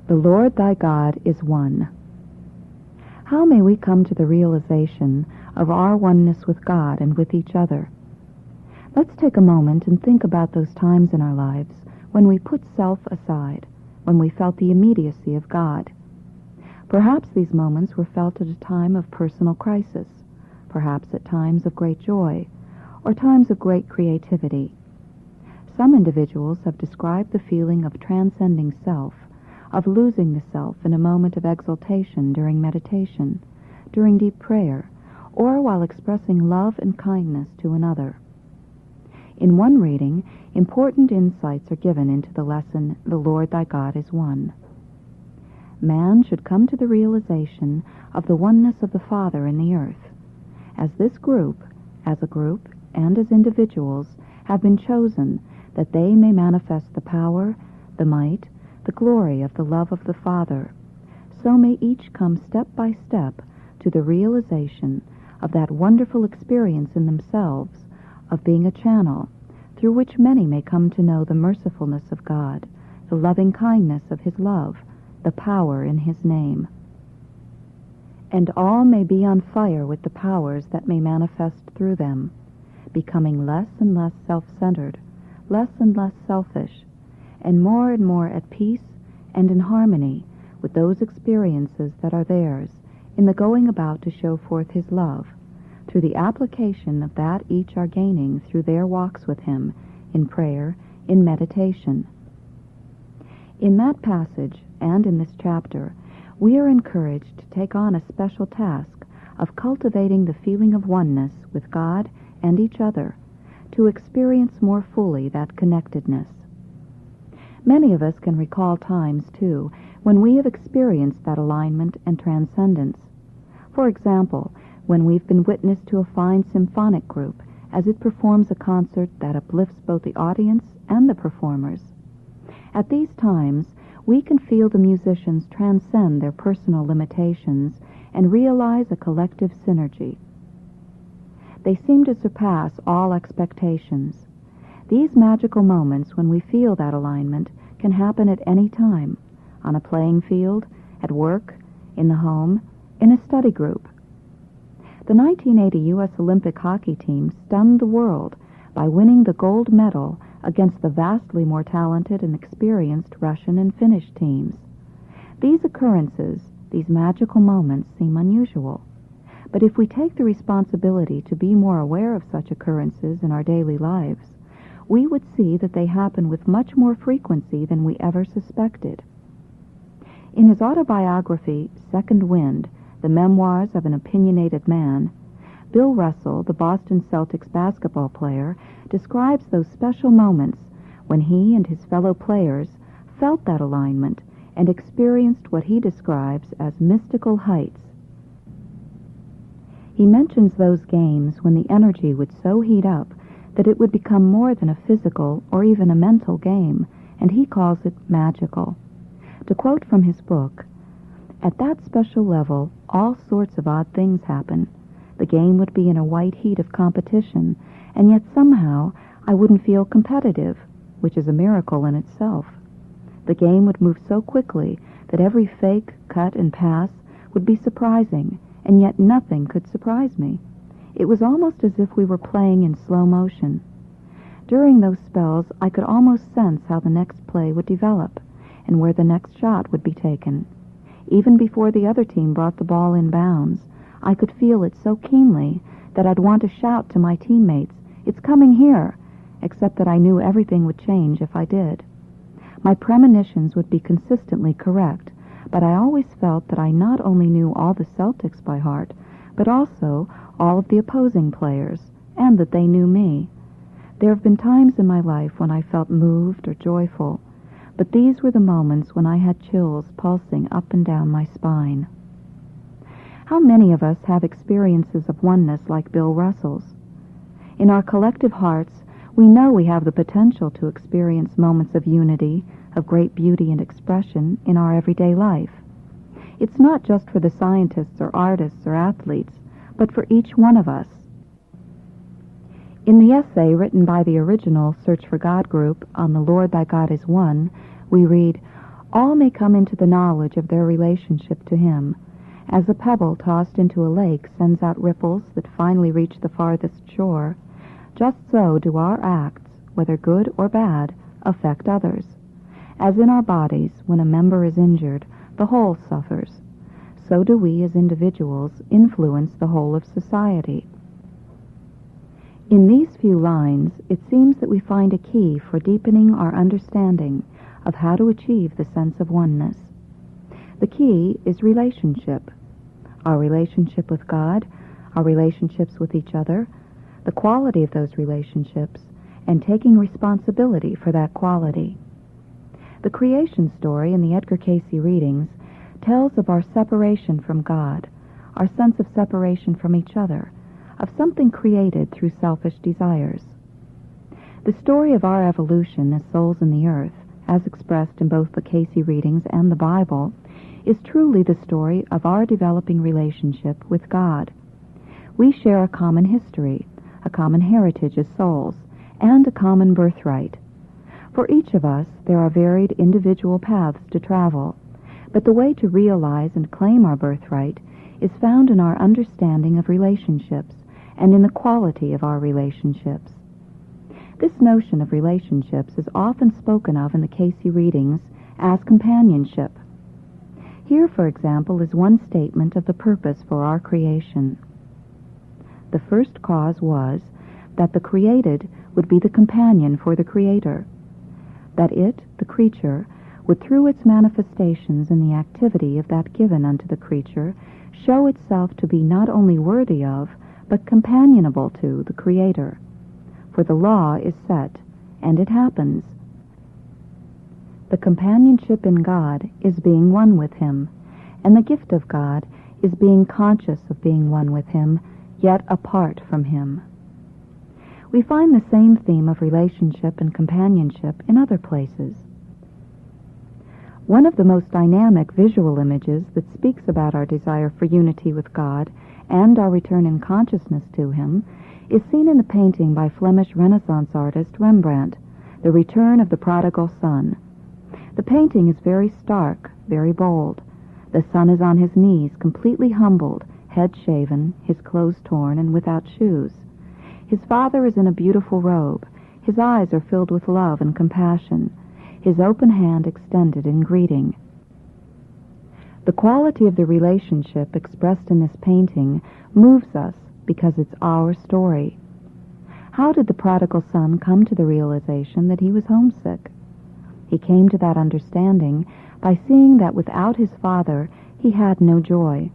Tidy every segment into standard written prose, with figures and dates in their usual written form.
The Lord thy God is one. How may we come to the realization of our oneness with God and with each other? Let's take a moment and think about those times in our lives when we put self aside, when we felt the immediacy of God. Perhaps these moments were felt at a time of personal crisis, perhaps at times of great joy, or times of great creativity. Some individuals have described the feeling of transcending self, of losing the self in a moment of exaltation during meditation, during deep prayer, or while expressing love and kindness to another. In one reading, important insights are given into the lesson, "The Lord thy God is one." Man should come to the realization of the oneness of the Father in the earth, as this group, as a group, and as individuals, have been chosen that they may manifest the power, the might, the glory of the love of the Father. So may each come step by step to the realization of that wonderful experience in themselves of being a channel through which many may come to know the mercifulness of God, the loving kindness of His love, the power in His name. And all may be on fire with the powers that may manifest through them, becoming less and less self-centered, less and less selfish, and more at peace and in harmony with those experiences that are theirs in the going about to show forth His love, through the application of that each are gaining through their walks with Him, in prayer, in meditation. In that passage, and in this chapter, we are encouraged to take on a special task of cultivating the feeling of oneness with God and each other, to experience more fully that connectedness. Many of us can recall times, too, when we have experienced that alignment and transcendence. For example, when we've been witness to a fine symphonic group as it performs a concert that uplifts both the audience and the performers. At these times, we can feel the musicians transcend their personal limitations and realize a collective synergy. They seem to surpass all expectations. These magical moments when we feel that alignment can happen at any time, on a playing field, at work, in the home, in a study group. The 1980 U.S. Olympic hockey team stunned the world by winning the gold medal against the vastly more talented and experienced Russian and Finnish teams. These occurrences, these magical moments, seem unusual. But if we take the responsibility to be more aware of such occurrences in our daily lives, we would see that they happen with much more frequency than we ever suspected. In his autobiography, Second Wind, The Memoirs of an Opinionated Man, Bill Russell, the Boston Celtics basketball player, describes those special moments when he and his fellow players felt that alignment and experienced what he describes as mystical heights. He mentions those games when the energy would so heat up that it would become more than a physical or even a mental game, and he calls it magical. To quote from his book, "At that special level, all sorts of odd things happen. The game would be in a white heat of competition, and yet somehow I wouldn't feel competitive, which is a miracle in itself. The game would move so quickly that every fake, cut, and pass would be surprising, and yet nothing could surprise me. It was almost as if we were playing in slow motion. During those spells, I could almost sense how the next play would develop, and where the next shot would be taken. Even before the other team brought the ball in bounds, I could feel it so keenly that I'd want to shout to my teammates, 'It's coming here,' except that I knew everything would change if I did. My premonitions would be consistently correct, but I always felt that I not only knew all the Celtics by heart, but also all of the opposing players, and that they knew me. There have been times in my life when I felt moved or joyful, but these were the moments when I had chills pulsing up and down my spine." How many of us have experiences of oneness like Bill Russell's? In our collective hearts, we know we have the potential to experience moments of unity, of great beauty and expression in our everyday life. It's not just for the scientists or artists or athletes, but for each one of us. In the essay written by the original Search for God group on The Lord Thy God is One, we read, All may come into the knowledge of their relationship to him, as a pebble tossed into a lake sends out ripples that finally reach the farthest shore. Just so do our acts, whether good or bad, affect others. As in our bodies, when a member is injured, the whole suffers. So do we as individuals influence the whole of society. In these few lines, it seems that we find a key for deepening our understanding of how to achieve the sense of oneness. The key is relationship. Our relationship with God, our relationships with each other, the quality of those relationships, and taking responsibility for that quality. The creation story in the Edgar Cayce readings tells of our separation from God, our sense of separation from each other, of something created through selfish desires. The story of our evolution as souls in the earth, as expressed in both the Cayce readings and the Bible, is truly the story of our developing relationship with God. We share a common history, a common heritage as souls, and a common birthright. For each of us, there are varied individual paths to travel, but the way to realize and claim our birthright is found in our understanding of relationships and in the quality of our relationships. This notion of relationships is often spoken of in the Cayce readings as companionship. Here, for example, is one statement of the purpose for our creation. The first cause was that the created would be the companion for the Creator, that it, the creature, would through its manifestations in the activity of that given unto the creature, show itself to be not only worthy of, but companionable to the Creator. For the law is set, and it happens. The companionship in God is being one with Him, and the gift of God is being conscious of being one with Him, yet apart from Him. We find the same theme of relationship and companionship in other places. One of the most dynamic visual images that speaks about our desire for unity with God and our return in consciousness to Him is seen in the painting by Flemish Renaissance artist Rembrandt, The Return of the Prodigal Son. The painting is very stark, very bold. The son is on his knees, completely humbled, head shaven, his clothes torn, and without shoes. His father is in a beautiful robe. His eyes are filled with love and compassion, his open hand extended in greeting. The quality of the relationship expressed in this painting moves us because it's our story. How did the prodigal son come to the realization that he was homesick? He came to that understanding by seeing that without his father he had no joy.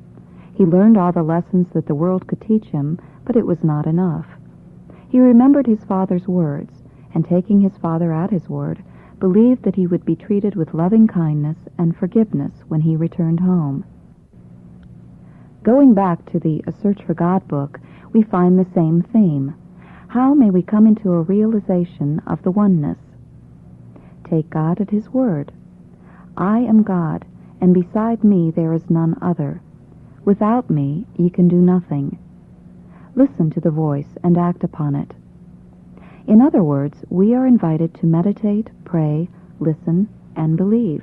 He learned all the lessons that the world could teach him, but it was not enough. He remembered his father's words, and taking his father at his word, believed that he would be treated with loving kindness and forgiveness when he returned home. Going back to the A Search for God book, we find the same theme. How may we come into a realization of the oneness? Take God at His word. I am God, and beside me there is none other. Without me ye can do nothing. Listen to the voice and act upon it. In other words, we are invited to meditate, pray, listen, and believe.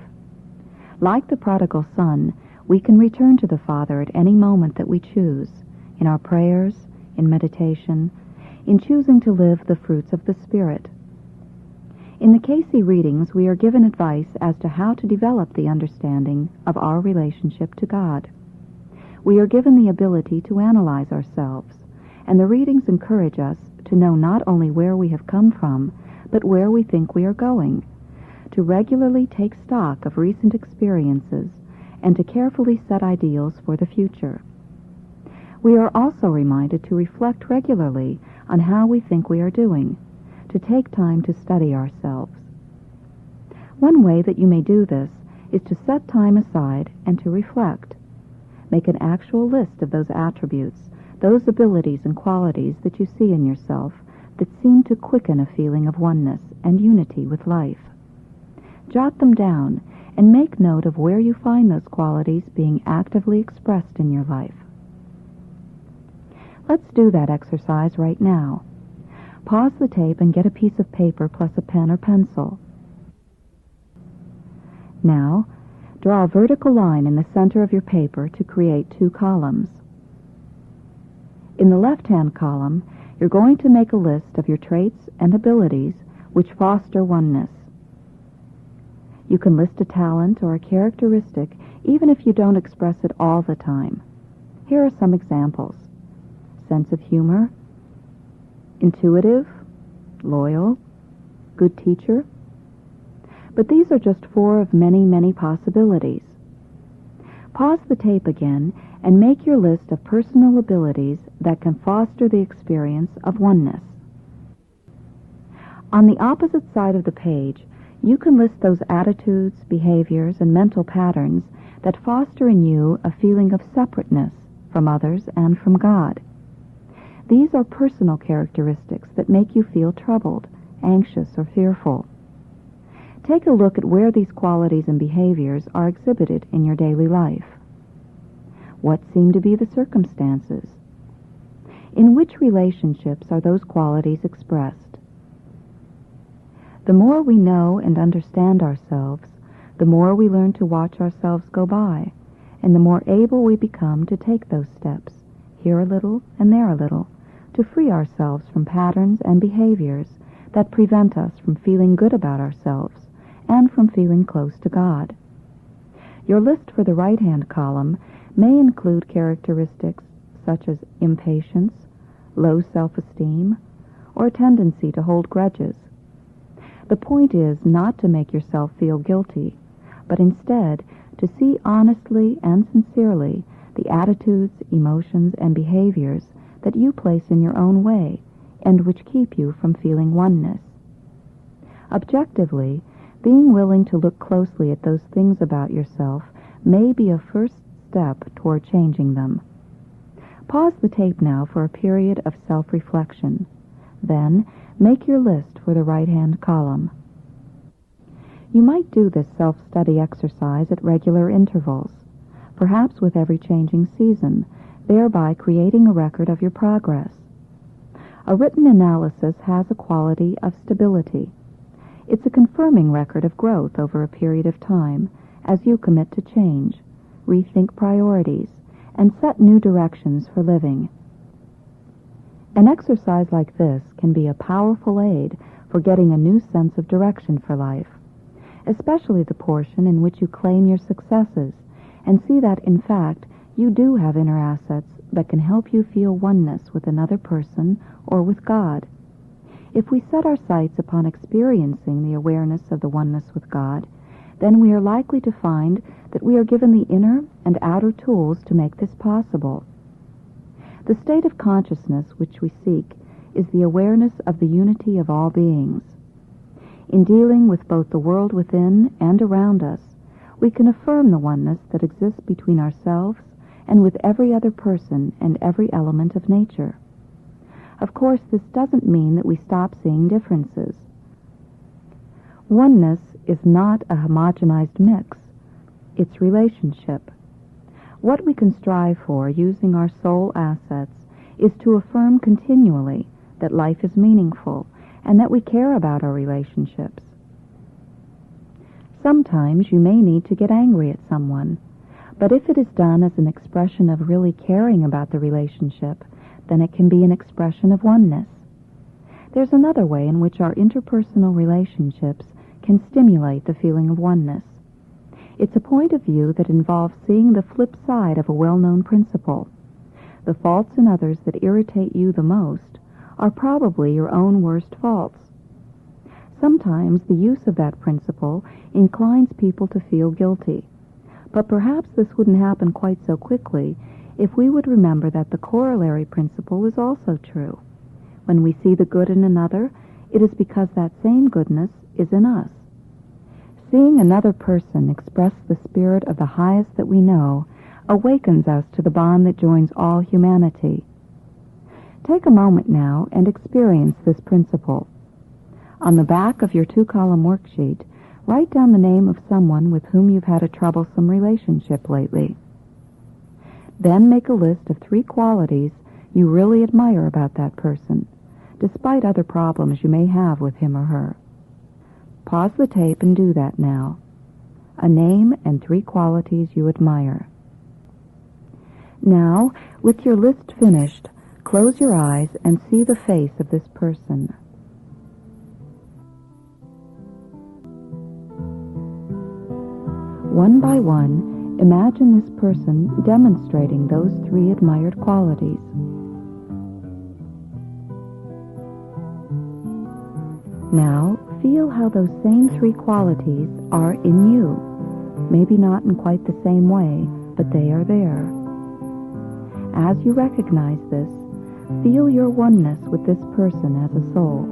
Like the prodigal son, we can return to the Father at any moment that we choose, in our prayers, in meditation, in choosing to live the fruits of the Spirit. In the Cayce readings, we are given advice as to how to develop the understanding of our relationship to God. We are given the ability to analyze ourselves, and the readings encourage us to know not only where we have come from, but where we think we are going, to regularly take stock of recent experiences, and to carefully set ideals for the future. We are also reminded to reflect regularly on how we think we are doing, to take time to study ourselves. One way that you may do this is to set time aside and to reflect. Make an actual list of those attributes, those abilities and qualities that you see in yourself that seem to quicken a feeling of oneness and unity with life. Jot them down and make note of where you find those qualities being actively expressed in your life. Let's do that exercise right now. Pause the tape and get a piece of paper plus a pen or pencil. Now, draw a vertical line in the center of your paper to create 2 columns. In the left-hand column, you're going to make a list of your traits and abilities which foster oneness. You can list a talent or a characteristic even if you don't express it all the time. Here are some examples: sense of humor, intuitive, loyal, good teacher. But these are just 4 of many, many possibilities. Pause the tape again and make your list of personal abilities that can foster the experience of oneness. On the opposite side of the page, you can list those attitudes, behaviors, and mental patterns that foster in you a feeling of separateness from others and from God. These are personal characteristics that make you feel troubled, anxious, or fearful. Take a look at where these qualities and behaviors are exhibited in your daily life. What seem to be the circumstances? In which relationships are those qualities expressed? The more we know and understand ourselves, the more we learn to watch ourselves go by, and the more able we become to take those steps, here a little and there a little, to free ourselves from patterns and behaviors that prevent us from feeling good about ourselves and from feeling close to God. Your list for the right-hand column may include characteristics such as impatience, low self-esteem, or a tendency to hold grudges. The point is not to make yourself feel guilty, but instead to see honestly and sincerely the attitudes, emotions, and behaviors that you place in your own way and which keep you from feeling oneness. Objectively, being willing to look closely at those things about yourself may be a first step toward changing them. Pause the tape now for a period of self-reflection. Then, make your list for the right-hand column. You might do this self-study exercise at regular intervals, perhaps with every changing season, thereby creating a record of your progress. A written analysis has a quality of stability. It's a confirming record of growth over a period of time as you commit to change, rethink priorities, and set new directions for living. An exercise like this can be a powerful aid for getting a new sense of direction for life, especially the portion in which you claim your successes and see that, in fact, you do have inner assets that can help you feel oneness with another person or with God. If we set our sights upon experiencing the awareness of the oneness with God, then we are likely to find that we are given the inner and outer tools to make this possible. The state of consciousness which we seek is the awareness of the unity of all beings. In dealing with both the world within and around us, we can affirm the oneness that exists between ourselves and with every other person and every element of nature. Of course, this doesn't mean that we stop seeing differences. Oneness is not a homogenized mix. It's relationship. What we can strive for using our soul assets is to affirm continually that life is meaningful and that we care about our relationships. Sometimes you may need to get angry at someone, but if it is done as an expression of really caring about the relationship, then it can be an expression of oneness. There's another way in which our interpersonal relationships can stimulate the feeling of oneness. It's a point of view that involves seeing the flip side of a well-known principle. The faults in others that irritate you the most are probably your own worst faults. Sometimes the use of that principle inclines people to feel guilty, but perhaps this wouldn't happen quite so quickly if we would remember that the corollary principle is also true. When we see the good in another, it is because that same goodness is in us. Seeing another person express the spirit of the highest that we know awakens us to the bond that joins all humanity. Take a moment now and experience this principle. On the back of your 2-column worksheet, write down the name of someone with whom you've had a troublesome relationship lately. Then make a list of 3 qualities you really admire about that person, despite other problems you may have with him or her. Pause the tape and do that now. a name and 3 qualities you admire. Now, with your list finished, close your eyes and see the face of this person. One by one, imagine this person demonstrating those 3 admired qualities. Now, feel how those same 3 qualities are in you. Maybe not in quite the same way, but they are there. As you recognize this, feel your oneness with this person as a soul.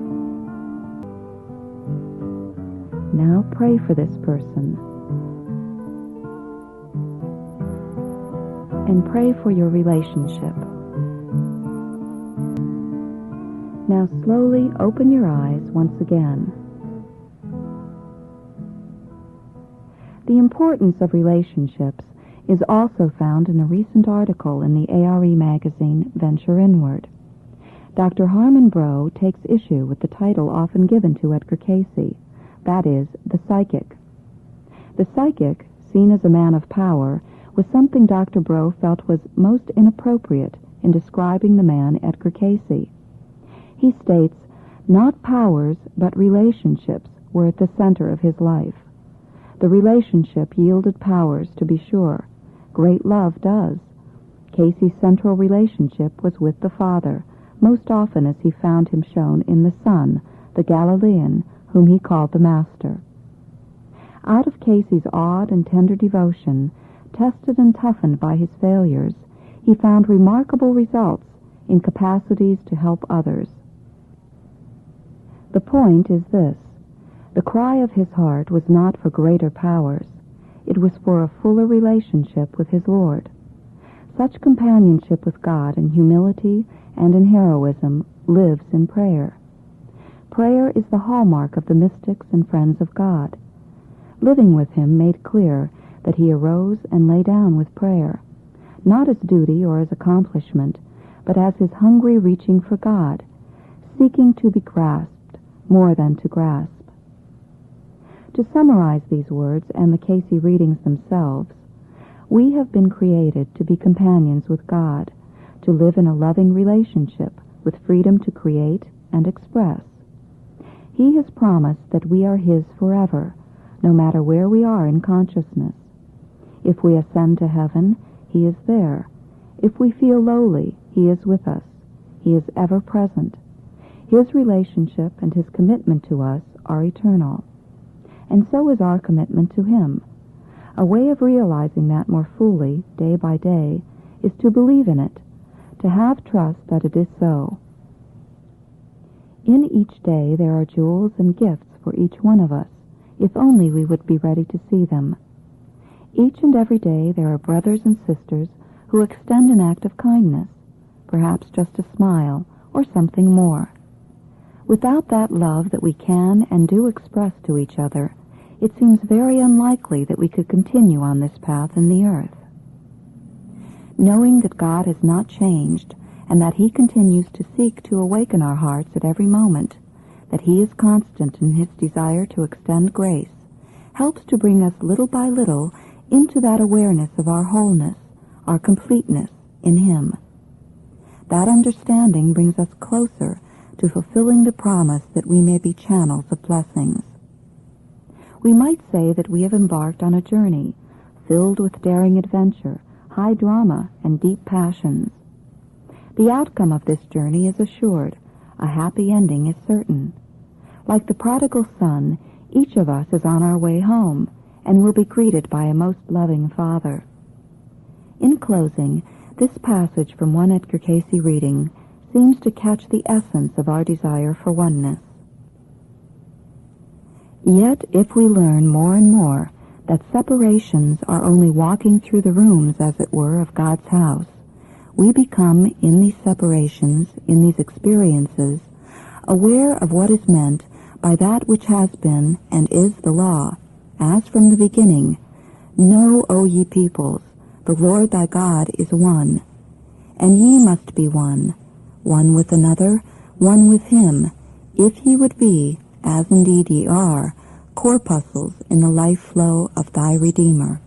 Now pray for this person. And pray for your relationship. Now slowly open your eyes once again. The importance of relationships is also found in a recent article in the ARE magazine, Venture Inward. Dr. Harmon Brough takes issue with the title often given to Edgar Cayce, that is, the psychic. The psychic, seen as a man of power, was something Dr. Brough felt was most inappropriate in describing the man Edgar Cayce. He states, not powers, but relationships were at the center of his life. The relationship yielded powers, to be sure. Great love does. Cayce's central relationship was with the Father, most often as he found him shown in the Son, the Galilean, whom he called the Master. Out of Cayce's odd and tender devotion, tested and toughened by his failures, he found remarkable results in capacities to help others. The point is this: the cry of his heart was not for greater powers. It was for a fuller relationship with his Lord. Such companionship with God in humility and in heroism lives in prayer. Prayer is the hallmark of the mystics and friends of God. Living with him made clear that he arose and lay down with prayer, not as duty or as accomplishment, but as his hungry reaching for God, seeking to be grasped more than to grasp. To summarize these words and the Cayce readings themselves, we have been created to be companions with God, to live in a loving relationship with freedom to create and express. He has promised that we are his forever, no matter where we are in consciousness. If we ascend to heaven, he is there. If we feel lowly, he is with us. He is ever present. His relationship and his commitment to us are eternal. And so is our commitment to him. A way of realizing that more fully, day by day, is to believe in it, to have trust that it is so. In each day there are jewels and gifts for each one of us, if only we would be ready to see them. Each and every day there are brothers and sisters who extend an act of kindness, perhaps just a smile or something more. Without that love that we can and do express to each other, it seems very unlikely that we could continue on this path in the earth. Knowing that God has not changed and that he continues to seek to awaken our hearts at every moment, that he is constant in his desire to extend grace, helps to bring us little by little into that awareness of our wholeness, our completeness in him. That understanding brings us closer to fulfilling the promise that we may be channels of blessings. We might say that we have embarked on a journey filled with daring adventure, high drama, and deep passions. The outcome of this journey is assured. A happy ending is certain. Like the prodigal son, each of us is on our way home and will be greeted by a most loving Father. In closing, this passage from one Edgar Cayce reading seems to catch the essence of our desire for oneness. Yet if we learn more and more that separations are only walking through the rooms, as it were, of God's house, we become, in these separations, in these experiences, aware of what is meant by that which has been and is the law, as from the beginning, Know, O ye peoples, the Lord thy God is one, and ye must be one with another, one with him, if ye would be, as indeed ye are, corpuscles in the life flow of thy Redeemer.